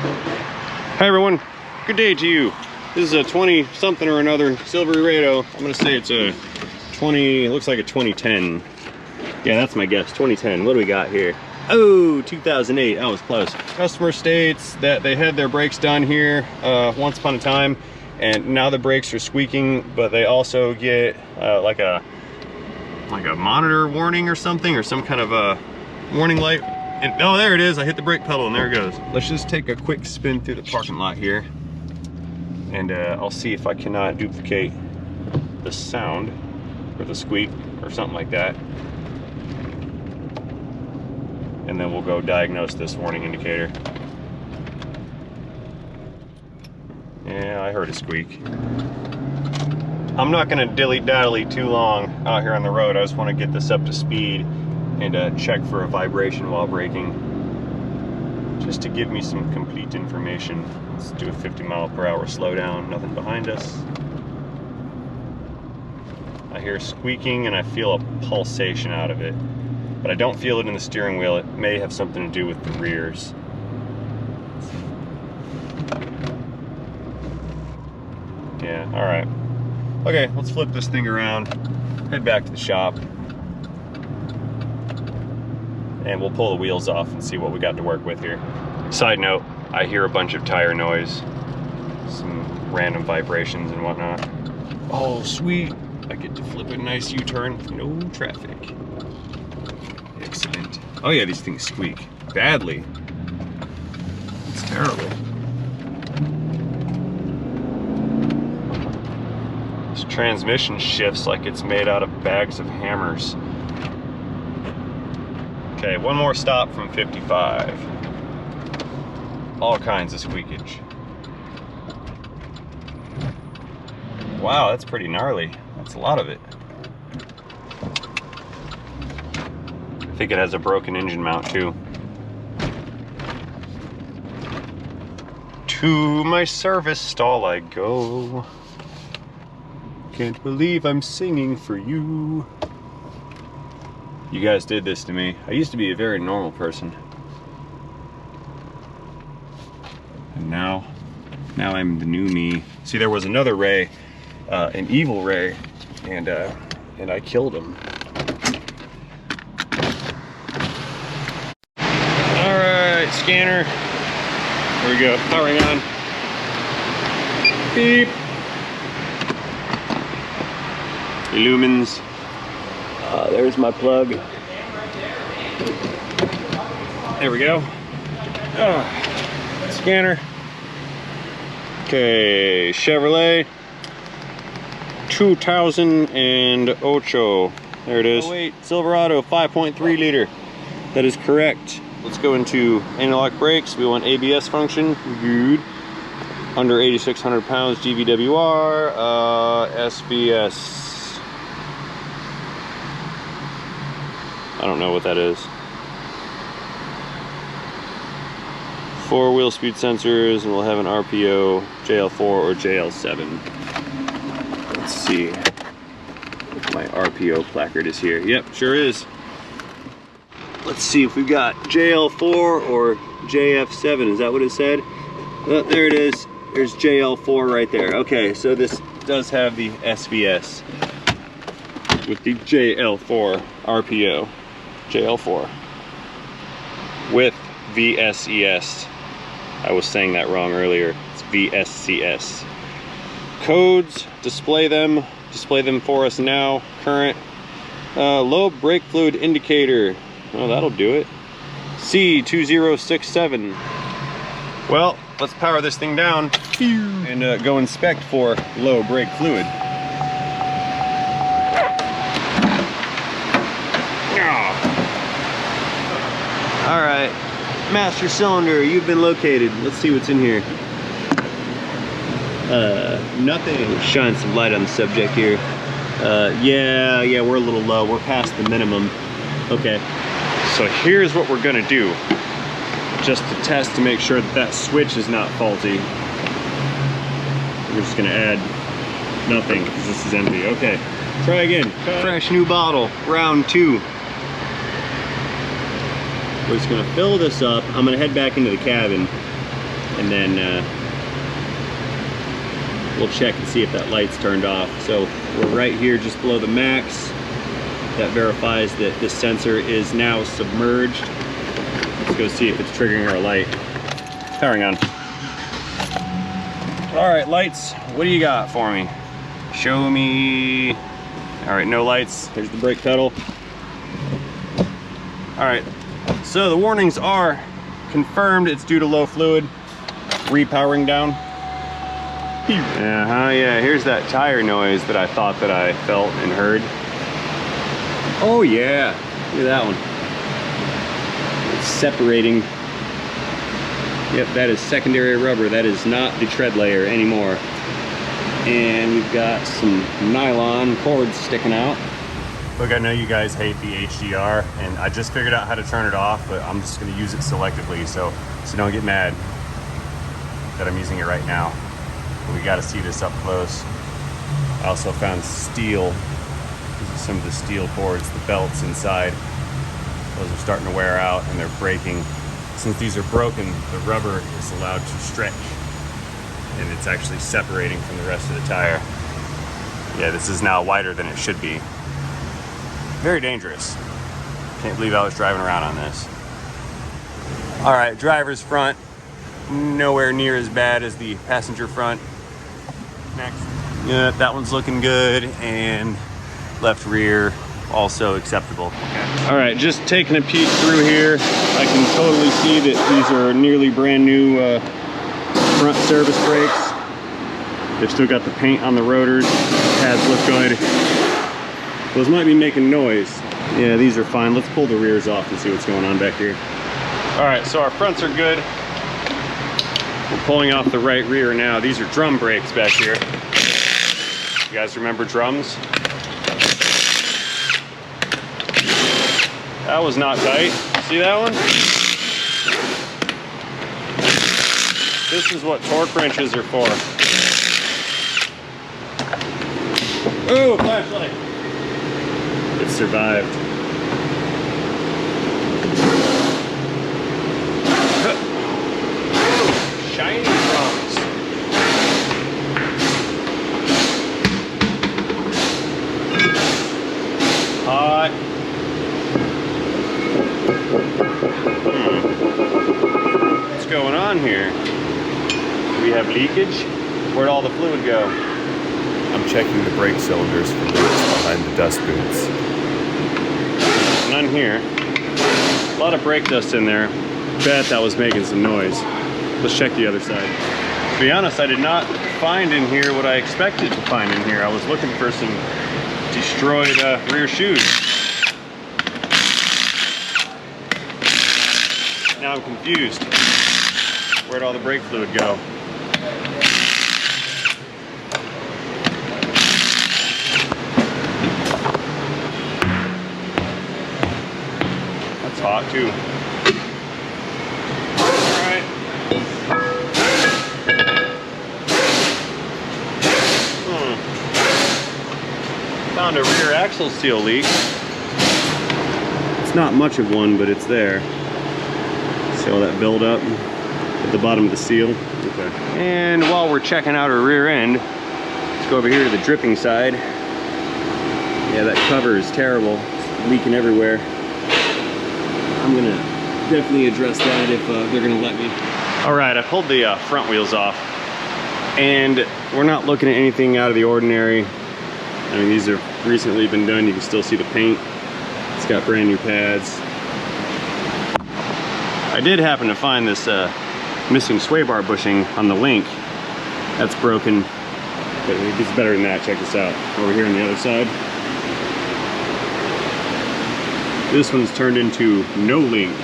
Hi everyone, good day to you. This is a 20 something or another Silverado. I'm gonna say it's a 20, it looks like a 2010. Yeah, that's my guess, 2010. What do we got here? Oh, 2008, I was close. Customer states that they had their brakes done here once upon a time, and now the brakes are squeaking, but they also get like a monitor warning or something, or some kind of a warning light. And oh, there it is. I hit the brake pedal and there it goes. Let's just take a quick spin through the parking lot here, and I'll see if I cannot duplicate the sound or the squeak or something like that. And then we'll go diagnose this warning indicator. Yeah, I heard a squeak. I'm not gonna dilly-dally too long out here on the road. I just wanna get this up to speed and check for a vibration while braking, just to give me some complete information. Let's do a 50-mile-per-hour slowdown, nothing behind us. I hear squeaking and I feel a pulsation out of it, but I don't feel it in the steering wheel. It may have something to do with the rears. Yeah, all right. Okay, let's flip this thing around, head back to the shop, and we'll pull the wheels off and see what we got to work with here. Side note, I hear a bunch of tire noise, some random vibrations and whatnot. Oh, sweet. I get to flip a nice U-turn with no traffic. Excellent. Oh yeah, these things squeak badly. It's terrible. This transmission shifts like it's made out of bags of hammers. Okay, one more stop from 55. All kinds of squeakage. Wow, that's pretty gnarly. That's a lot of it. I think it has a broken engine mount too. To my service stall I go. Can't believe I'm singing for you. You guys did this to me. I used to be a very normal person. And now I'm the new me. See, there was another Ray, an evil Ray, and I killed him. All right, scanner. There we go, powering on. Beep. Illumines. There's my plug. There we go. Scanner. Okay, Chevrolet 2008. There it is. Oh wait, Silverado 5.3 liter. That is correct. Let's go into anti-lock brakes. We want ABS function. Good. Under 8,600 pounds GVWR. SBS. I don't know what that is. 4-wheel speed sensors, and we'll have an RPO, JL4 or JL7. Let's see if my RPO placard is here. Yep, sure is. Let's see if we've got JL4 or JF7. Is that what it said? Oh, there it is. There's JL4 right there. Okay, so this does have the SBS with the JL4 RPO. JL4 with VSES. I was saying that wrong earlier. It's VSCS. Codes, display them for us now. Current. Low brake fluid indicator. Oh, that'll do it. C2067. Well, let's power this thing down and go inspect for low brake fluid. All right, master cylinder, you've been located. Let's see what's in here. Nothing. Shine some light on the subject here. Yeah, we're a little low. We're past the minimum. Okay, so here's what we're gonna do, just to test to make sure that that switch is not faulty. We're just gonna add nothing because this is empty. Okay, try again. Fresh new bottle, round 2. We're just gonna fill this up. I'm gonna head back into the cabin and then we'll check and see if that light's turned off. So we're right here just below the max. That verifies that this sensor is now submerged. Let's go see if it's triggering our light. Powering on. All right, lights, what do you got for me? Show me. All right, no lights. Here's the brake pedal. All right, so the warnings are confirmed. It's due to low fluid. Repowering down. Yeah, here's that tire noise that I thought that I felt and heard. Oh yeah, look at that one. It's separating. Yep, that is secondary rubber. That is not the tread layer anymore. And we've got some nylon cords sticking out. Look, I know you guys hate the HDR, and I just figured out how to turn it off, but I'm just gonna use it selectively, so don't get mad that I'm using it right now. But we gotta see this up close. I also found steel. These are some of the steel cords, the belts inside. Those are starting to wear out and they're breaking. Since these are broken, the rubber is allowed to stretch and it's actually separating from the rest of the tire. Yeah, this is now wider than it should be. Very dangerous. Can't believe I was driving around on this. All right, driver's front, nowhere near as bad as the passenger front. Next. Yeah, that one's looking good, and left rear, also acceptable. Okay. All right, just taking a peek through here, I can totally see that these are nearly brand new front service brakes. They've still got the paint on the rotors, pads look good. Those might be making noise. Yeah, these are fine. Let's pull the rears off and see what's going on back here. All right, so our fronts are good. We're pulling off the right rear now. These are drum brakes back here. You guys remember drums? That was not tight. See that one? This is what torque wrenches are for. Oh, flashlight. It survived. Shiny drums. Hot. What's going on here? Do we have leakage? Where'd all the fluid go? I'm checking the brake cylinders for leaks behind the dust boots. None here. A lot of brake dust in there. Bet that was making some noise. Let's check the other side. To be honest, I did not find in here what I expected to find in here. I was looking for some destroyed rear shoes. Now I'm confused. Where'd all the brake fluid go? That's hot too. Alright. Found a rear axle seal leak. It's not much of one, but it's there. See all that buildup at the bottom of the seal? Okay. And while we're checking out our rear end, let's go over here to the dripping side. Yeah, that cover is terrible. It's leaking everywhere. I'm gonna definitely address that if they're gonna let me. All right, I pulled the front wheels off, and we're not looking at anything out of the ordinary. I mean, these have recently been done. You can still see the paint. It's got brand new pads. I did happen to find this missing sway bar bushing on the link. That's broken, but it gets better than that. Check this out. Over here on the other side. This one's turned into no link.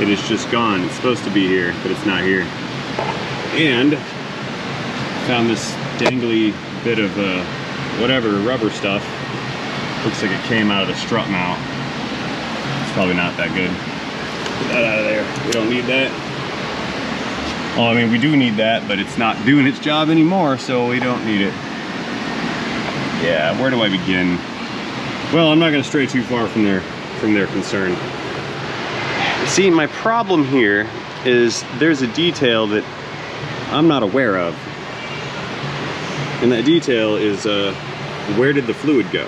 It is just gone. It's supposed to be here, but it's not here. And found this dangly bit of whatever rubber stuff. Looks like it came out of the strut mount. It's probably not that good. Get that out of there. We don't need that. Well, I mean, we do need that, but it's not doing its job anymore, so we don't need it. Yeah, where do I begin? Well, I'm not gonna stray too far from their concern. See, my problem here is there's a detail that I'm not aware of. And that detail is where did the fluid go?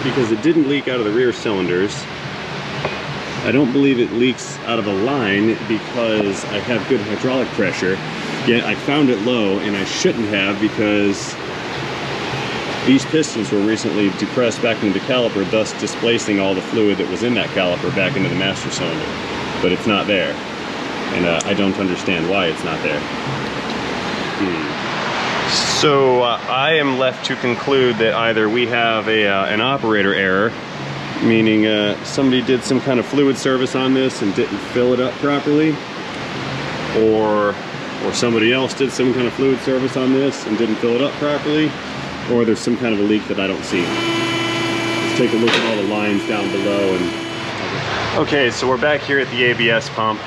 Because it didn't leak out of the rear cylinders. I don't believe it leaks out of a line because I have good hydraulic pressure, yet I found it low, and I shouldn't have because these pistons were recently depressed back into the caliper, thus displacing all the fluid that was in that caliper back into the master cylinder. But it's not there, and I don't understand why it's not there. So I am left to conclude that either we have an operator error, meaning somebody did some kind of fluid service on this and didn't fill it up properly, or somebody else did some kind of fluid service on this and didn't fill it up properly, or there's some kind of a leak that I don't see. Let's take a look at all the lines down below. Okay, so we're back here at the ABS pump.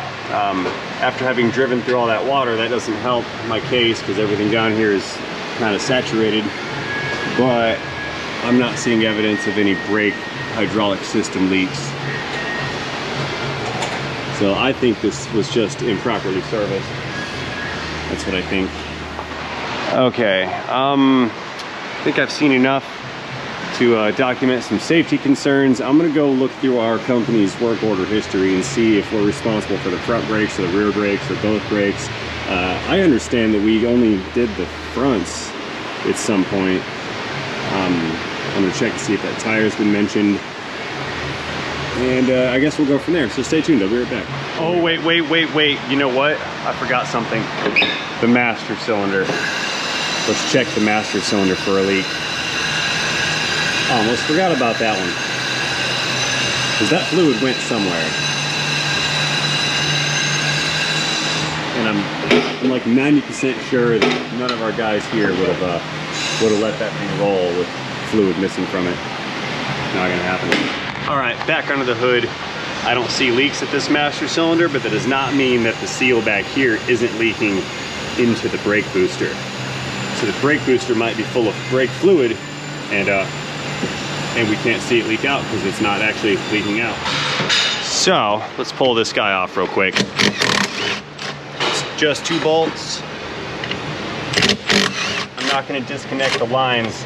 After having driven through all that water, that doesn't help my case because everything down here is kind of saturated, but I'm not seeing evidence of any brake hydraulic system leaks. So I think this was just improperly serviced. That's what I think. Okay, I think I've seen enough to document some safety concerns. I'm gonna go look through our company's work order history and see if we're responsible for the front brakes or the rear brakes or both brakes. I understand that we only did the fronts at some point. I'm gonna check to see if that tire's been mentioned. And I guess we'll go from there. So stay tuned, I'll be right back. Oh, wait. You know what? I forgot something. The master cylinder. Let's check the master cylinder for a leak. Almost forgot about that one. Because that fluid went somewhere. And I'm like 90% sure that none of our guys here would have let that thing roll with fluid missing from it. Not gonna happen. All right, back under the hood. I don't see leaks at this master cylinder, but that does not mean that the seal back here isn't leaking into the brake booster. So the brake booster might be full of brake fluid, and we can't see it leak out because it's not actually leaking out. So let's pull this guy off real quick. It's just 2 bolts. I'm not going to disconnect the lines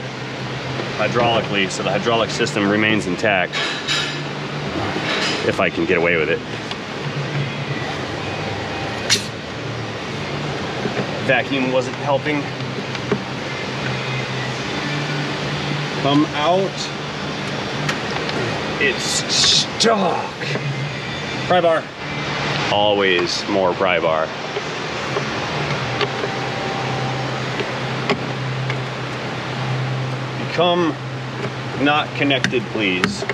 hydraulically, so the hydraulic system remains intact, if I can get away with it. Vacuum wasn't helping. Come out. It's stuck. Pry bar. Always more pry bar. Become not connected, please.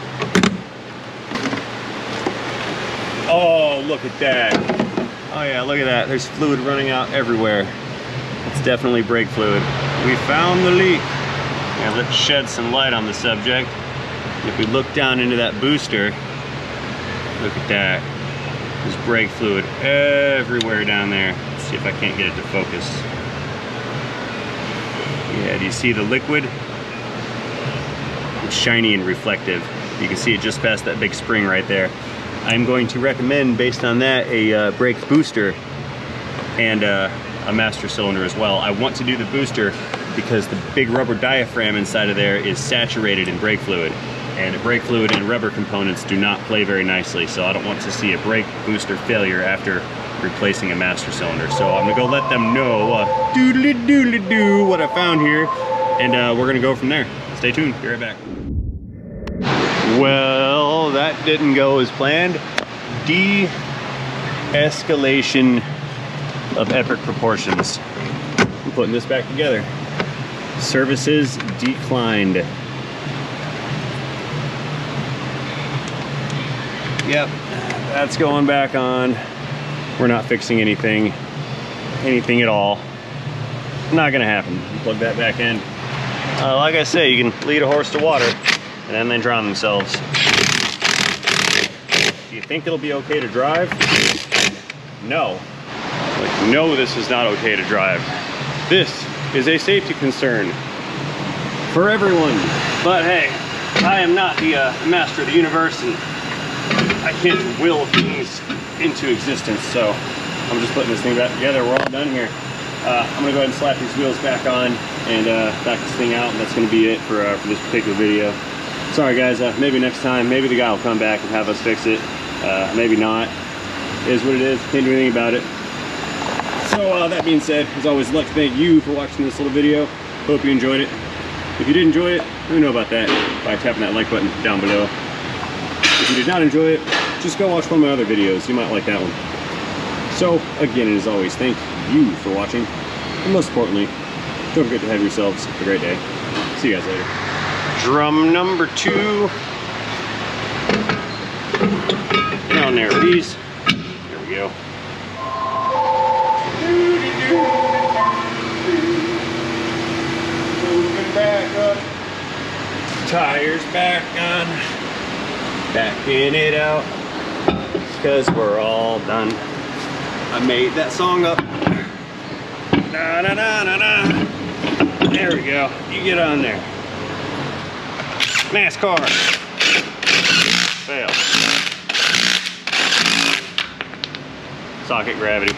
Oh, look at that. Oh yeah, look at that. There's fluid running out everywhere. It's definitely brake fluid. We found the leak. Now let's shed some light on the subject. If we look down into that booster, look at that. There's brake fluid everywhere down there. Let's see if I can't get it to focus. Yeah, do you see the liquid? It's shiny and reflective. You can see it just past that big spring right there. I'm going to recommend, based on that, a brake booster and a master cylinder as well. I want to do the booster because the big rubber diaphragm inside of there is saturated in brake fluid, and brake fluid and rubber components do not play very nicely, so I don't want to see a brake booster failure after replacing a master cylinder. So I'm gonna go let them know doodly-doodly-doo what I found here, and we're gonna go from there. Stay tuned, be right back. Well, that didn't go as planned. De-escalation of epic proportions. I'm putting this back together. Services declined. Yep, that's going back on. We're not fixing anything at all. Not gonna happen. Plug that back in. Like I say, you can lead a horse to water and then they drown themselves. Do you think it'll be okay to drive? No. Like, no, this is not okay to drive. This is a safety concern for everyone. But hey, I am not the master of the universe, and I can't will things into existence, so I'm just putting this thing back together. We're all done here. I'm gonna go ahead and slap these wheels back on and back this thing out, and that's gonna be it for this particular video. Sorry guys, maybe next time, maybe the guy will come back and have us fix it. Maybe not. It is what it is, can't do anything about it. So that being said, as always, I'd like to thank you for watching this little video. Hope you enjoyed it. If you did enjoy it, let me know about that by tapping that like button down below. If you did not enjoy it, just go watch one of my other videos. You might like that one. So again, as always, thank you for watching. And most importantly, don't forget to have yourselves a great day. See you guys later. Drum number 2. Down there, please. There we go. Moving back up. Tires back on. Backing it out. Because we're all done. I made that song up. Na na na na na. There we go. You get on there. NASCAR. Fail. Socket gravity.